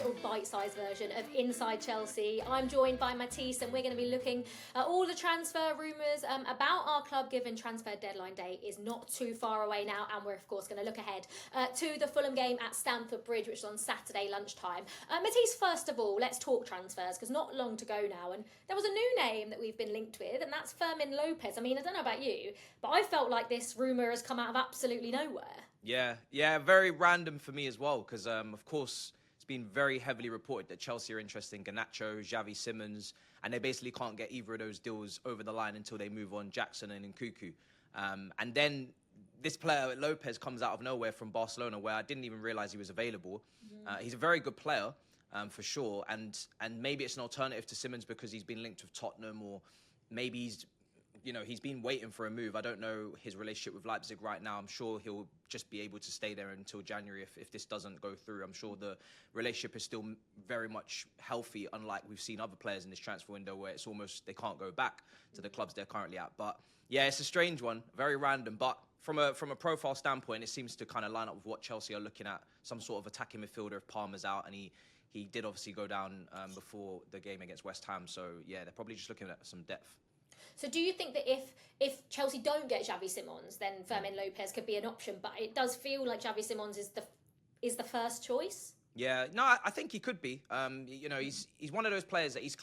little bite-sized version of Inside Chelsea. I'm joined by Matisse, and we're going to be looking at all the transfer rumours about our club, given transfer deadline day is not too far away now, and we're of course going to look ahead to the Fulham game at Stamford Bridge, which is on Saturday lunchtime. Matisse, first of all, let's talk transfers, because not long to go now, and there was a new name that we've been linked with, and that's López. I mean, I don't know about you, but I felt like this rumour has come out of absolutely nowhere. Yeah, very random for me as well, because of course it's been very heavily reported that Chelsea are interested in Garnacho, Xavi Simons, and they basically can't get either of those deals over the line until they move on Jackson and Nkunku. And then this player, López, comes out of nowhere from Barcelona, where I didn't even realise he was available. He's a very good player, for sure, and maybe it's an alternative to Simons because he's been linked with Tottenham, or maybe he's been waiting for a move. I don't know his relationship with Leipzig right now. I'm sure he'll just be able to stay there until January if this doesn't go through. I'm sure the relationship is still very much healthy, unlike we've seen other players in this transfer window where it's almost they can't go back to the clubs they're currently at. But yeah, it's a strange one, very random. But from a profile standpoint, it seems to kind of line up with what Chelsea are looking at, some sort of attacking midfielder if Palmer's out, and he did obviously go down before the game against West Ham. So yeah, they're probably just looking at some depth. So do you think that if Chelsea don't get Xavi Simons, then López could be an option? But it does feel like Xavi Simons is the first choice. Yeah, no, I think he could be. He's one of those players that he's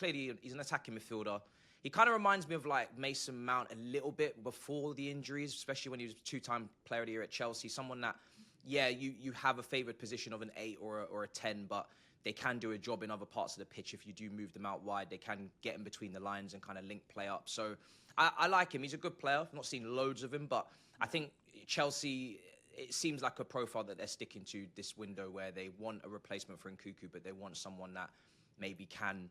an attacking midfielder. He kind of reminds me of like Mason Mount a little bit before the injuries, especially when he was two-time Player of the Year at Chelsea. Someone that, yeah, you have a favoured position of an 8 or a 10, but they can do a job in other parts of the pitch if you do move them out wide. They can get in between the lines and kind of link play up. So I like him. He's a good player. I've not seen loads of him, but I think Chelsea, it seems like a profile that they're sticking to this window where they want a replacement for Nkunku, but they want someone that maybe can,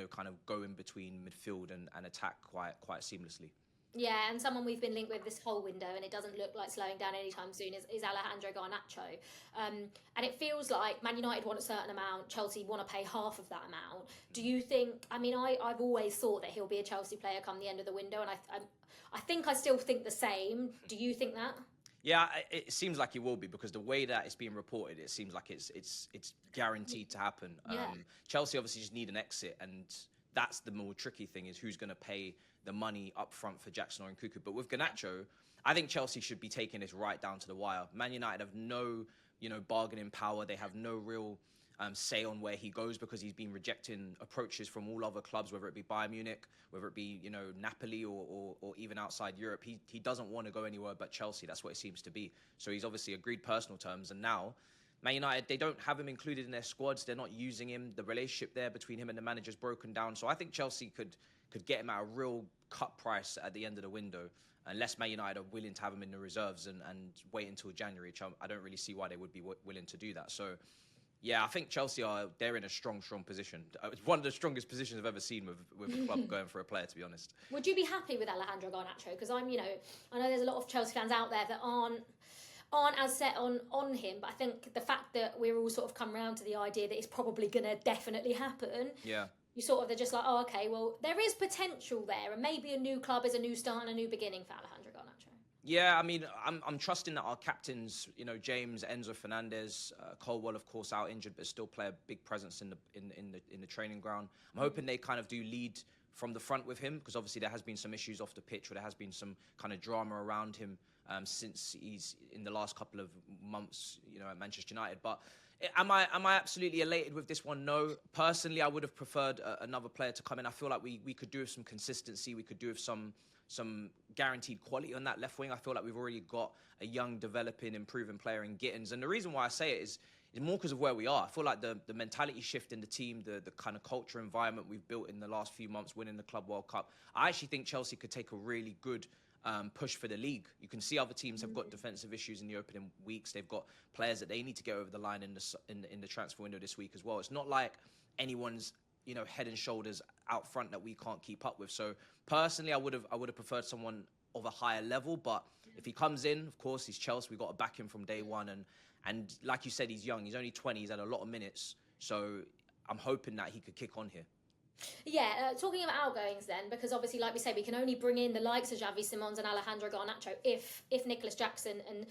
kind of go in between midfield and attack quite seamlessly. Yeah, and someone we've been linked with this whole window, and it doesn't look like slowing down anytime soon, is Alejandro Garnacho. And it feels like Man United want a certain amount, Chelsea want to pay half of that amount. Do you think, I've always thought that he'll be a Chelsea player come the end of the window, and I think I still think the same. Do you think that? Yeah, it seems like it will be, because the way that it's being reported, it seems like it's guaranteed to happen. Yeah. Chelsea obviously just need an exit, and that's the more tricky thing, is who's going to pay the money up front for Jackson or Nkunku. But with Garnacho, I think Chelsea should be taking this right down to the wire. Man United have no, bargaining power. They have no real say on where he goes, because he's been rejecting approaches from all other clubs, whether it be Bayern Munich, whether it be, Napoli or even outside Europe. He doesn't want to go anywhere but Chelsea. That's what it seems to be. So he's obviously agreed personal terms, and now Man United, they don't have him included in their squads. They're not using him. The relationship there between him and the manager's broken down. So I think Chelsea could get him at a real cut price at the end of the window, unless Man United are willing to have him in the reserves and wait until January, which I don't really see why they would be willing to do that. So yeah, I think Chelsea they're in a strong position. It's one of the strongest positions I've ever seen with a club going for a player, to be honest. Would you be happy with Alejandro Garnacho? Because I know there's a lot of Chelsea fans out there that aren't as set on him, but I think the fact that we're all sort of come around to the idea that it's probably going to definitely happen. Yeah. They're just like, oh, okay, well, there is potential there, and maybe a new club is a new start and a new beginning for Alejandro Garnacho. Yeah, I'm trusting that our captains, James, Enzo Fernandez, Colwell, of course, out injured, but still play a big presence in the training ground. I'm hoping they kind of do lead from the front with him, because obviously there has been some issues off the pitch, or there has been some kind of drama around him since he's in the last couple of months, at Manchester United. But am I absolutely elated with this one? No. Personally, I would have preferred another player to come in. I feel like we could do with some consistency. We could do with some guaranteed quality on that left wing. I feel like we've already got a young, developing, improving player in Gittins. And the reason why I say it is more because of where we are. I feel like the mentality shift in the team, the kind of culture environment we've built in the last few months, winning the Club World Cup. I actually think Chelsea could take a really good push for the league. You can see other teams have got defensive issues in the opening weeks. They've got players that they need to get over the line in the transfer window this week as well. It's not like anyone's head and shoulders out front that we can't keep up with. So personally, I would have preferred someone of a higher level. But if he comes in, of course, he's Chelsea. We've got to back him from day one. And like you said, he's young. He's only 20. He's had a lot of minutes. So I'm hoping that he could kick on here. Yeah, talking about outgoings then, because obviously, like we say, we can only bring in the likes of Xavi Simons and Alejandro Garnacho if Nicholas Jackson and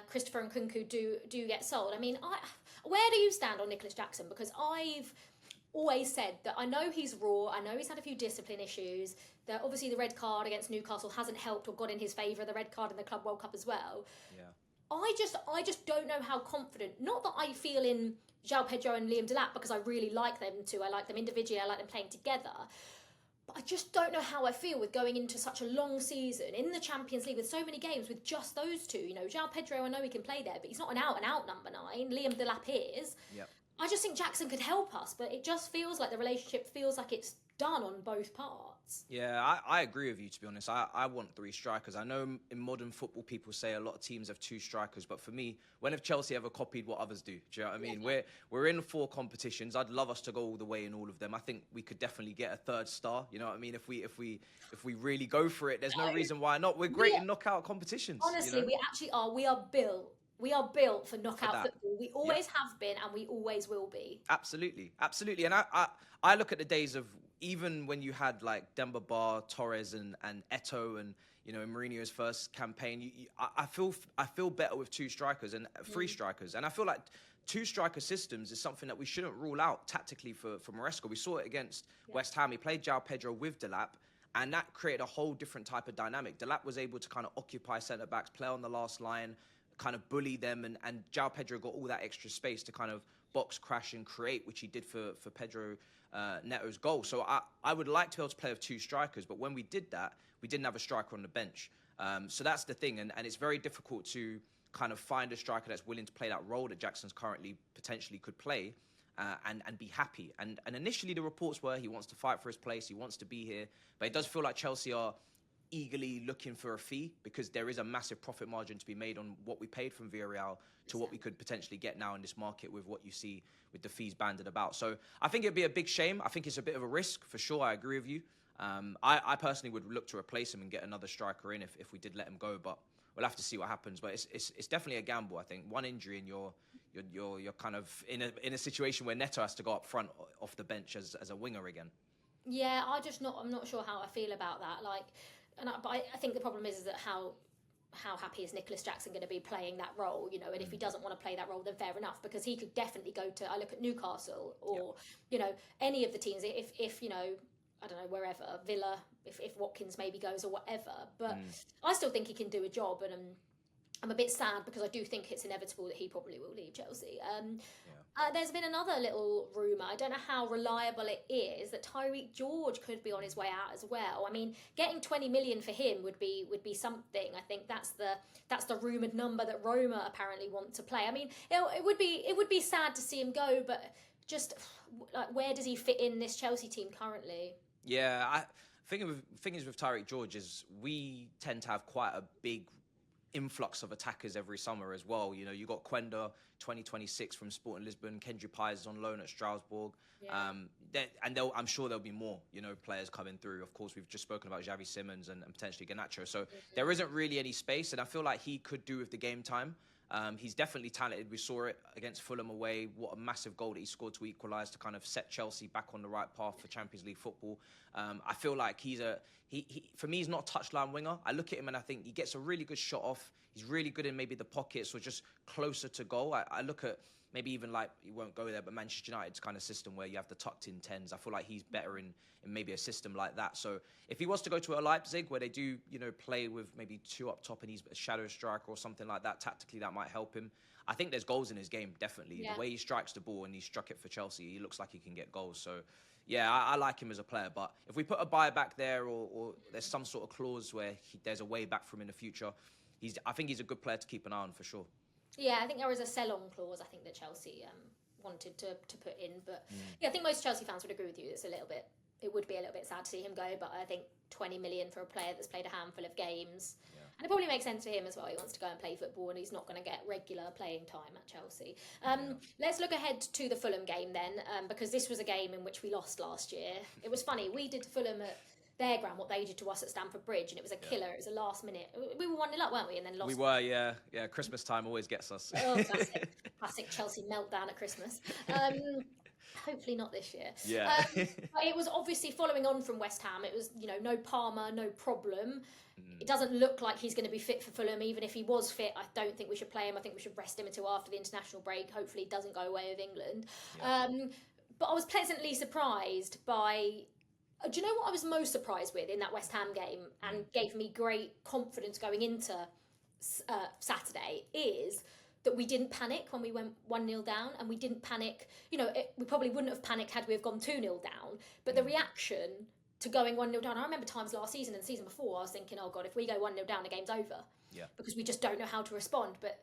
Christopher Nkunku do get sold. I mean, where do you stand on Nicholas Jackson? Because I've always said that I know he's raw. I know he's had a few discipline issues. That obviously the red card against Newcastle hasn't helped or got in his favour. The red card in the Club World Cup as well. Yeah. I just don't know how confident. Not that I feel in João Pedro and Liam Delap because I really like them too. I like them individually. I like them playing together. But I just don't know how I feel with going into such a long season in the Champions League with so many games with just those two. You know, João Pedro, I know he can play there, but he's not an out and out number 9. Liam Delap is. Yep. I just think Jackson could help us, but it just feels like the relationship feels like it's done on both parts. Yeah, I agree with you, to be honest. I want 3 strikers. I know in modern football people say a lot of teams have 2 strikers, but for me, when have Chelsea ever copied what others do? Do you know what I mean? Yeah. We're in 4 competitions. I'd love us to go all the way in all of them. I think we could definitely get a 3rd star. You know what I mean? If we really go for it, there's no reason why not. We're great in knockout competitions. Honestly, you know? we actually are. We are built. We are built for knockout that. football. We always have been, and we always will be. Absolutely, absolutely. And I look at the days of even when you had like Demba Ba, Torres, and Eto'o, and you know in Mourinho's first campaign. I feel better with 2 strikers and 3 strikers, and I feel like 2 striker systems is something that we shouldn't rule out tactically for Maresca. We saw it against West Ham. He played João Pedro with Delap. And that created a whole different type of dynamic. Delap was able to kind of occupy centre-backs, play on the last line, kind of bully them, and João Pedro got all that extra space to kind of box, crash, and create, which he did for Pedro Neto's goal. So I would like to be able to play with 2 strikers, but when we did that, we didn't have a striker on the bench. So that's the thing, and it's very difficult to kind of find a striker that's willing to play that role that Jackson's currently potentially could play. And be happy. And initially the reports were he wants to fight for his place, he wants to be here. But it does feel like Chelsea are eagerly looking for a fee because there is a massive profit margin to be made on what we paid from Villarreal to what we could potentially get now in this market with what you see with the fees banded about. So I think it'd be a big shame. I think it's a bit of a risk for sure. I agree with you. I personally would look to replace him and get another striker in if we did let him go. But we'll have to see what happens. But it's definitely a gamble. I think one injury and you're kind of in a situation where Neto has to go up front off the bench as a winger again. Yeah, I'm not sure how I feel about that. Like, but I think the problem is that how happy is Nicholas Jackson going to be playing that role, you know? And if he doesn't want to play that role, then fair enough, because he could definitely go to. I look at Newcastle or you know any of the teams. If you know. I don't know, wherever, Villa, if Watkins maybe goes or whatever. But I still think he can do a job, and I'm a bit sad because I do think it's inevitable that he probably will leave Chelsea. There's been another little rumour, I don't know how reliable it is, that Tyreek George could be on his way out as well. I mean, getting 20 million for him would be something. I think that's the rumoured number that Roma apparently want to play. I mean, it would be sad to see him go, but just like where does he fit in this Chelsea team currently? Yeah, thing is with Tyreek George is we tend to have quite a big influx of attackers every summer as well. You know, you got Quenda 2026 from Sporting Lisbon, Kendry Pires is on loan at Strasbourg. Yeah. I'm sure there'll be more, you know, players coming through. Of course, we've just spoken about Xavi Simons and potentially Garnacho. So there isn't really any space, and I feel like he could do with the game time. He's definitely talented. We saw it against Fulham away. What a massive goal that he scored to equalise, to kind of set Chelsea back on the right path for Champions League football. I feel like he for me, he's not a touchline winger. I look at him and I think he gets a really good shot off. He's really good in maybe the pockets or just closer to goal. I look at maybe even like, he won't go there, but Manchester United's kind of system where you have the tucked in 10s. I feel like he's better in maybe a system like that. So if he was to go to a Leipzig where they do, you know, play with maybe 2 up top and he's a shadow striker or something like that, tactically that might help him. I think there's goals in his game, definitely. Yeah. The way he strikes the ball and he struck it for Chelsea, he looks like he can get goals. So yeah, I like him as a player. But if we put a buyback there or there's some sort of clause where there's a way back from him in the future, I think he's a good player to keep an eye on for sure. Yeah, I think there was a sell-on clause, I think, that Chelsea wanted to put in. But yeah, I think most Chelsea fans would agree with you. It would be a little bit sad to see him go, but I think 20 million for a player that's played a handful of games. Yeah. And it probably makes sense for him as well. He wants to go and play football and he's not going to get regular playing time at Chelsea. Let's look ahead to the Fulham game then, because this was a game in which we lost last year. It was funny. We did to Fulham at their ground what they did to us at Stamford Bridge, and it was a killer. It was a last minute. We were 1-0 up, weren't we? And then lost. We were, yeah. Christmas time always gets us. Oh, classic Chelsea meltdown at Christmas. Hopefully not this year. Yeah. But it was obviously following on from West Ham. It was, no Palmer, no problem. Mm. It doesn't look like he's going to be fit for Fulham. Even if he was fit, I don't think we should play him. I think we should rest him until after the international break. Hopefully he doesn't go away with England. Yeah. But I was pleasantly surprised by... Do you know what I was most surprised with in that West Ham game and gave me great confidence going into Saturday is that we didn't panic when we went 1-0 down, and we didn't panic. We probably wouldn't have panicked had we have gone 2-0 down, but the reaction to going 1-0 down, I remember times last season and the season before, I was thinking, oh God, if we go 1-0 down, the game's over. Yeah. Because we just don't know how to respond. But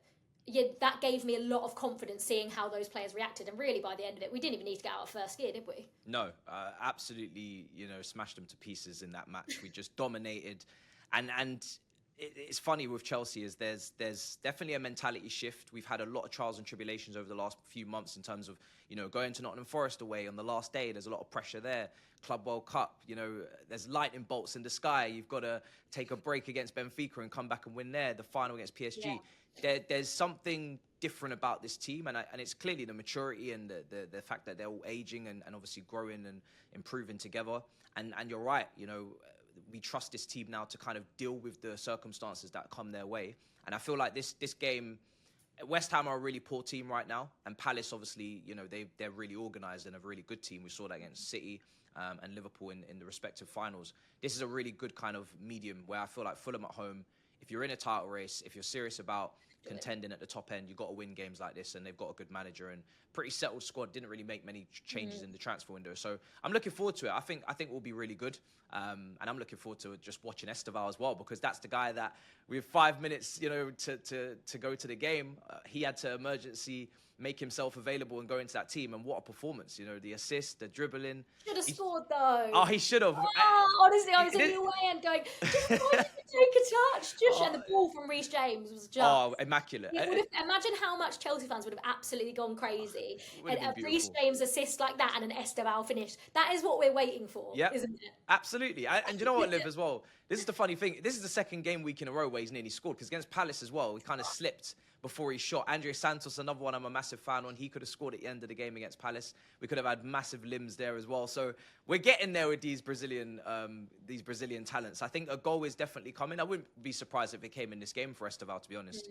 yeah, that gave me a lot of confidence seeing how those players reacted. And really, by the end of it, we didn't even need to get out of first gear, did we? No, absolutely, smashed them to pieces in that match. We just dominated. And it's funny with Chelsea is there's definitely a mentality shift. We've had a lot of trials and tribulations over the last few months in terms of, going to Nottingham Forest away on the last day. There's a lot of pressure there. Club World Cup, there's lightning bolts in the sky. You've got to take a break against Benfica and come back and win there. The final against PSG. Yeah. There's something different about this team, and it's clearly the maturity and the fact that they're all aging and obviously growing and improving together. And you're right, we trust this team now to kind of deal with the circumstances that come their way. And I feel like this game, West Ham are a really poor team right now, and Palace obviously, they're really organised and a really good team. We saw that against City and Liverpool in the respective finals. This is a really good kind of medium where I feel like Fulham at home, if you're in a title race, if you're serious about contending at the top end, you've got to win games like this, and they've got a good manager and pretty settled squad. Didn't really make many changes in the transfer window, so I'm looking forward to it. I think we'll be really good, and I'm looking forward to just watching Esteval as well, because that's the guy that with 5 minutes, to go to the game, he had to emergency make himself available and go into that team, and what a performance! The assist, the dribbling. Should have scored though. Oh, he should have. Oh, honestly, I was in the way and going, just why didn't you take a touch? And the ball from Reece James was just immaculate. Imagine how much Chelsea fans would have absolutely gone crazy. And a Reece James assist like that and an Esteval finish. That is what we're waiting for, isn't it? Absolutely. And you know what, Liv, as well? This is the funny thing. This is the second game week in a row where he's nearly scored, because against Palace as well, he kind of slipped before he shot. Andre Santos, another one I'm a massive fan on. He could have scored at the end of the game against Palace. We could have had massive limbs there as well. So we're getting there with these Brazilian talents. I think a goal is definitely coming. I wouldn't be surprised if it came in this game for Esteval, to be honest.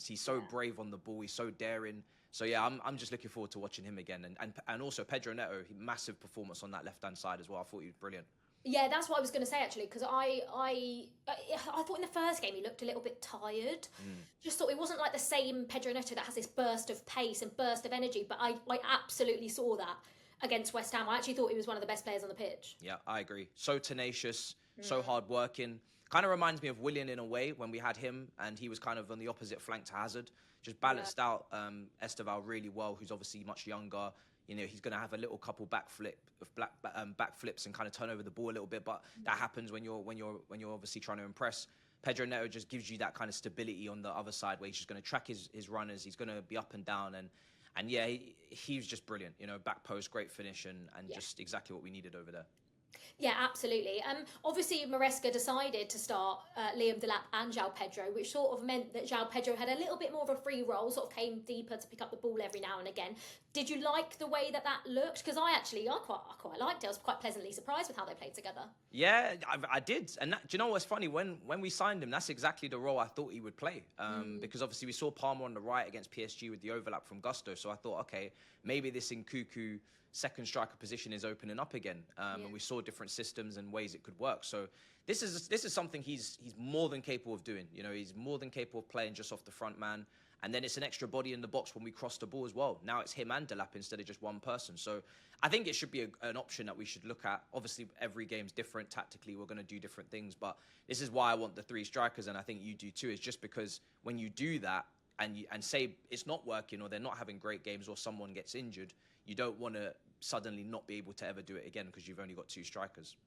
He's so brave on the ball. He's so daring. So yeah, I'm just looking forward to watching him again. And also Pedro Neto, massive performance on that left-hand side as well. I thought he was brilliant. Yeah, that's what I was going to say, actually, because I thought in the first game he looked a little bit tired. Just thought it wasn't like the same Pedro Neto that has this burst of pace and burst of energy, but I absolutely saw that against West Ham. I actually thought he was one of the best players on the pitch. Yeah, I agree. So tenacious, so hard-working. Kind of reminds me of Willian in a way when we had him, and he was kind of on the opposite flank to Hazard. Just balanced out Esteval really well, who's obviously much younger. He's going to have a little couple backflips and kind of turn over the ball a little bit, but that happens when you're obviously trying to impress. Pedro Neto just gives you that kind of stability on the other side where he's just going to track his runners. He's going to be up and down, and yeah, he was just brilliant. Back post, great finish, and just exactly what we needed over there. Yeah, absolutely. Obviously, Maresca decided to start Liam Delap and João Pedro, which sort of meant that João Pedro had a little bit more of a free role, sort of came deeper to pick up the ball every now and again. Did you like the way that looked? Because I quite liked it. I was quite pleasantly surprised with how they played together. Yeah, I did. And do you know what's funny? When we signed him, that's exactly the role I thought he would play. Because obviously we saw Palmer on the right against PSG with the overlap from Gusto. So I thought, okay, maybe this Nkuku second striker position is opening up again, and we saw different systems and ways it could work. So this is something he's more than capable of doing. He's more than capable of playing just off the front man, and then it's an extra body in the box when we cross the ball as well. Now it's him and Delap instead of just one person. So I think it should be an option that we should look at. Obviously, every game's different. Tactically, we're going to do different things, but this is why I want the three strikers, and I think you do too. Is just because when you do that and say it's not working or they're not having great games or someone gets injured, you don't want to suddenly not be able to ever do it again because you've only got two strikers.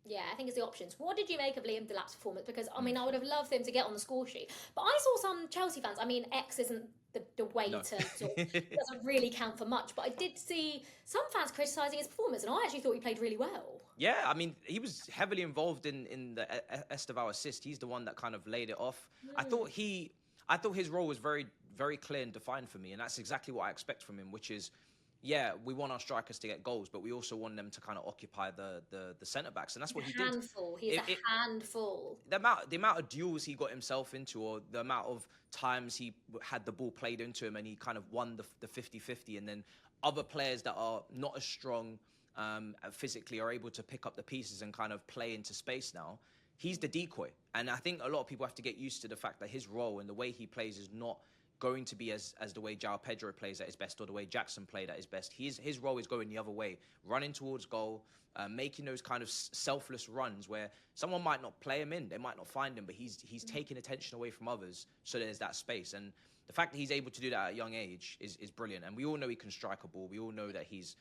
Yeah, I think it's the options. What did you make of Liam Delap's performance? Because, I mean, I would have loved him to get on the score sheet. But I saw some Chelsea fans, I mean, X isn't the way to sort of, it doesn't really count for much. But I did see some fans criticising his performance, and I actually thought he played really well. Yeah, I mean, he was heavily involved in the Esteval assist. He's the one that kind of laid it off. I thought his role was very, very clear and defined for me, and that's exactly what I expect from him, which is yeah, we want our strikers to get goals, but we also want them to kind of occupy the centre backs, and that's what he did. Handful. He's a handful. The amount of duels he got himself into, or the amount of times he had the ball played into him and he kind of won the 50-50, and then other players that are not as strong physically are able to pick up the pieces and kind of play into space now. He's the decoy, and I think a lot of people have to get used to the fact that his role and the way he plays is not going to be as the way João Pedro plays at his best, or the way Jackson played at his best. His role is going the other way, running towards goal, making those kind of selfless runs where someone might not play him in, they might not find him, but he's taking attention away from others, so there's that space. And the fact that he's able to do that at a young age is brilliant. And we all know he can strike a ball. We all know that he's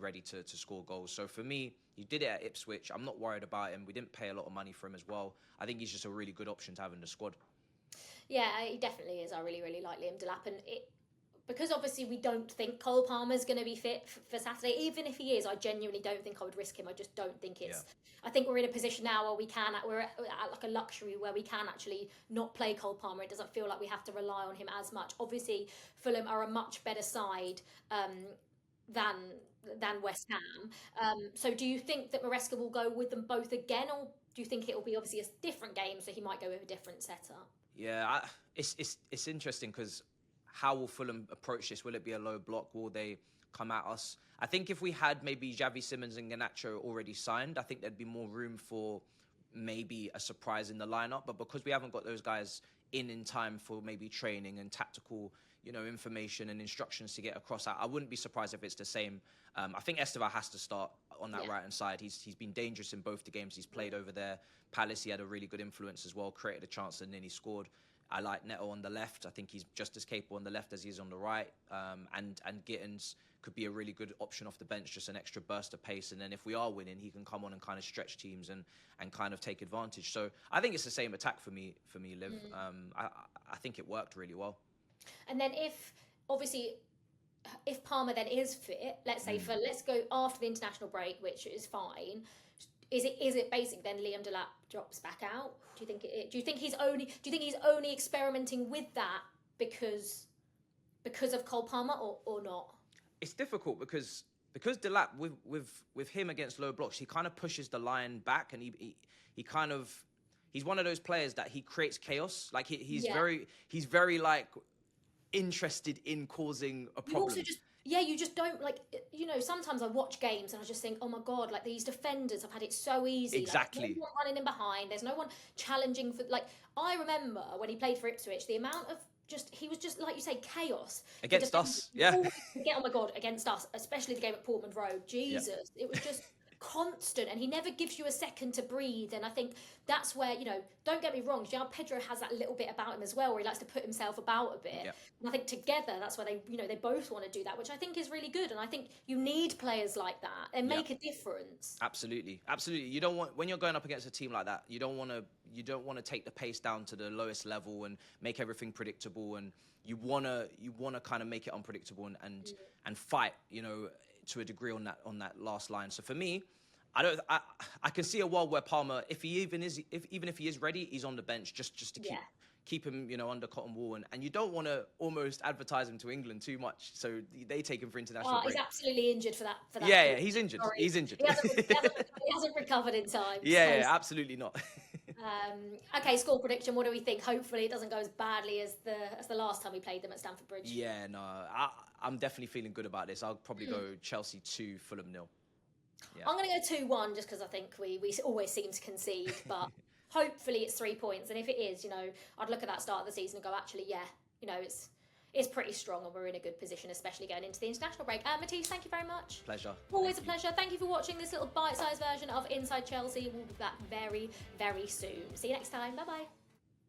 ready to score goals. So for me, he did it at Ipswich. I'm not worried about him. We didn't pay a lot of money for him as well. I think he's just a really good option to have in the squad. Yeah, he definitely is. I really, really like Liam Delap. And because obviously we don't think Cole Palmer's going to be fit for Saturday. Even if he is, I genuinely don't think I would risk him. I just don't think it's... Yeah. I think we're in a position now where we're at like a luxury where we can actually not play Cole Palmer. It doesn't feel like we have to rely on him as much. Obviously, Fulham are a much better side than West Ham. So do you think that Maresca will go with them both again, or do you think it will be obviously a different game, so he might go with a different setup? Yeah, it's interesting because how will Fulham approach this? Will it be a low block? Will they come at us? I think if we had maybe Xavi Simons and Garnacho already signed, I think there'd be more room for maybe a surprise in the lineup. But because we haven't got those guys in time for maybe training and tactical, information and instructions to get across, I wouldn't be surprised if it's the same. I think Estevan has to start on that right-hand side. He's been dangerous in both the games he's played over there. Palace, he had a really good influence as well, created a chance and then he scored. I like Neto on the left. I think he's just as capable on the left as he is on the right. And Gittins could be a really good option off the bench, just an extra burst of pace. And then if we are winning, he can come on and kind of stretch teams and kind of take advantage. So I think it's the same attack for me, Liv. I think it worked really well. And then if Palmer then is fit, let's go after the international break, which is fine. Is it basic then Liam Delap drops back out? Do you think he's only experimenting with that because of Cole Palmer or not? It's difficult because Delap with him against low blocks, he kind of pushes the line back, and he's one of those players that he creates chaos. Like he's very like interested in causing a problem. You just don't sometimes I watch games and I just think, oh my God, like these defenders have had it so easy. Exactly. Like, there's no one running in behind. There's no one challenging for, I remember when he played for Ipswich, the amount of he was just, like you say, chaos. Against us, yeah. Oh my God, against us, especially the game at Portman Road. Jesus, It was just constant, and he never gives you a second to breathe. And I think that's where, don't get me wrong, João Pedro has that little bit about him as well, where he likes to put himself about a bit. Yeah. And I think together, that's where they both want to do that, which I think is really good. And I think you need players like that and make a difference. Absolutely. You don't want, when you're going up against a team like that, you don't want to take the pace down to the lowest level and make everything predictable. And you want to kind of make it unpredictable and fight, to a degree on that last line. So for me, I can see a world where Palmer, even if he is ready, he's on the bench just to keep him, under cotton wool, and you don't want to almost advertise him to England too much, so they take him for international break. He's absolutely injured for that. Yeah, he's injured. Sorry. He's injured. He hasn't recovered in time. Yeah, absolutely not. Okay, score prediction. What do we think? Hopefully, it doesn't go as badly as the last time we played them at Stamford Bridge. Yeah, no, I'm definitely feeling good about this. I'll probably go Chelsea 2, Fulham 0. Yeah. I'm going to go 2-1 just because I think we always seem to concede, but hopefully it's 3 points. And if it is, I'd look at that start of the season and go, actually, it's pretty strong and we're in a good position, especially going into the international break. Matisse, thank you very much. Pleasure. Always a pleasure. Thank you for watching this little bite-sized version of Inside Chelsea. We'll be back very, very soon. See you next time. Bye-bye.